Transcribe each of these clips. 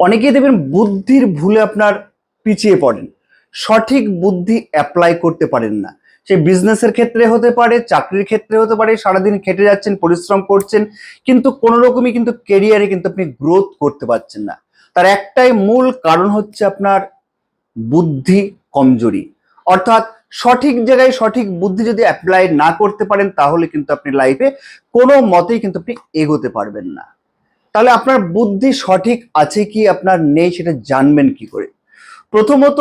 অনেকেই দেখবেন বুদ্ধির ভুলে আপনার পিছিয়ে পড়েন, সঠিক বুদ্ধি অ্যাপ্লাই করতে পারেন না। সে বিজনেসের ক্ষেত্রে হতে পারে, চাকরির ক্ষেত্রে হতে পারে। সারাদিন খেটে যাচ্ছেন, পরিশ্রম করছেন, কিন্তু কোনো রকমই কিন্তু কেরিয়ারে কিন্তু আপনি গ্রোথ করতে পারছেন না। তার একটাই মূল কারণ হচ্ছে আপনার বুদ্ধি কমজোরি। অর্থাৎ সঠিক জায়গায় সঠিক বুদ্ধি যদি অ্যাপ্লাই না করতে পারেন, তাহলে কিন্তু আপনি লাইফে কোনো মতেই কিন্তু আপনি এগোতে পারবেন না। তাহলে আপনার বুদ্ধি সঠিক আছে কি আপনার নেই সেটা জানবেন কি করে? প্রথমত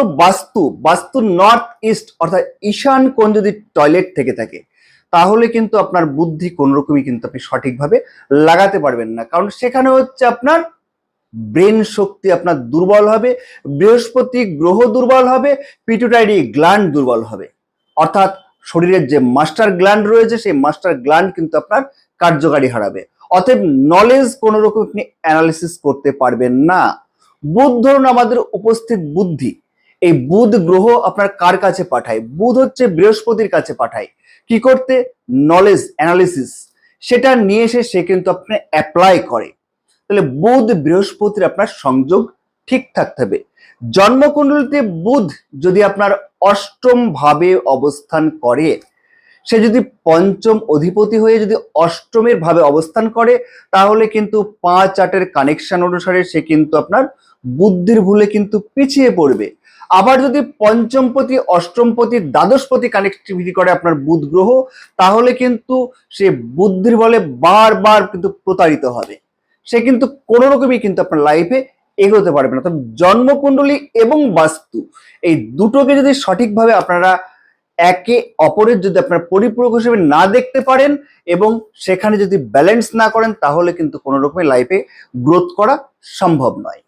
বাস্তু নর্থ ইস্ট অর্থাৎ ঈশান কোণ যদি টয়লেট থেকে থাকে, তাহলে কিন্তু আপনার বুদ্ধি কোন রকমই কিন্তু আপনি সঠিকভাবে লাগাতে পারবেন না। কারণ সেখানে হচ্ছে আপনার ব্রেন শক্তি আপনার দুর্বল হবে, বৃহস্পতি গ্রহ দুর্বল হবে, পিটুটারি গ্ল্যান্ড দুর্বল হবে। অর্থাৎ শরীরের যে মাস্টার গ্ল্যান্ড রয়েছে সেই মাস্টার গ্ল্যান্ড কিন্তু আপনার কার্যকারী হারাবে। অতএব নলেজ কোন রকম আপনি অ্যানালিসিস করতে পারবেন না। বুধ ধরুন আমাদের উপস্থিত বুদ্ধি, এই বুধ গ্রহ আপনার কার কাছে পাঠায়? বুধ হচ্ছে বৃহস্পতির কাছে পাঠায় কি করতে? Knowledge analysis. সেটা নিয়ে এসে সে কিন্তু আপনি অ্যাপ্লাই করে। তাহলে বুধ বৃহস্পতির আপনার সংযোগ ঠিক থাকতে হবে। জন্মকুণ্ডলিতে বুধ যদি আপনার অষ্টম ভাবে অবস্থান করে, সে যদি পঞ্চম অধিপতি হয়ে যদি অষ্টমের ভাবে অবস্থান করে, তাহলে কিন্তু 5-8-এর কানেকশন অনুসারে সে কিন্তু আপনার বুদ্ধির ভুলে কিন্তু পিছিয়ে পড়বে। আবার যদি পঞ্চমপতি অষ্টমপতি দ্বাদশপতি কানেক্টিভিটি করে আপনার বুধ গ্রহ, তাহলে কিন্তু সে বুদ্ধির বলে বারবার কিন্তু প্রতারিত হবে। সে কিন্তু কোনো রকমই কিন্তু আপনার লাইফে এগোতে পারবে না। তবে জন্মকুণ্ডলী এবং বাস্তু এই দুটোকে যদি সঠিকভাবে আপনারা একে অপরের যদি আপনার পরিপূরক হিসেবে না দেখতে পারেন এবং সেখানে যদি ব্যালেন্স না করেন, তাহলে কিন্তু কোনো রকমের লাইফে গ্রোথ করা সম্ভব নয়।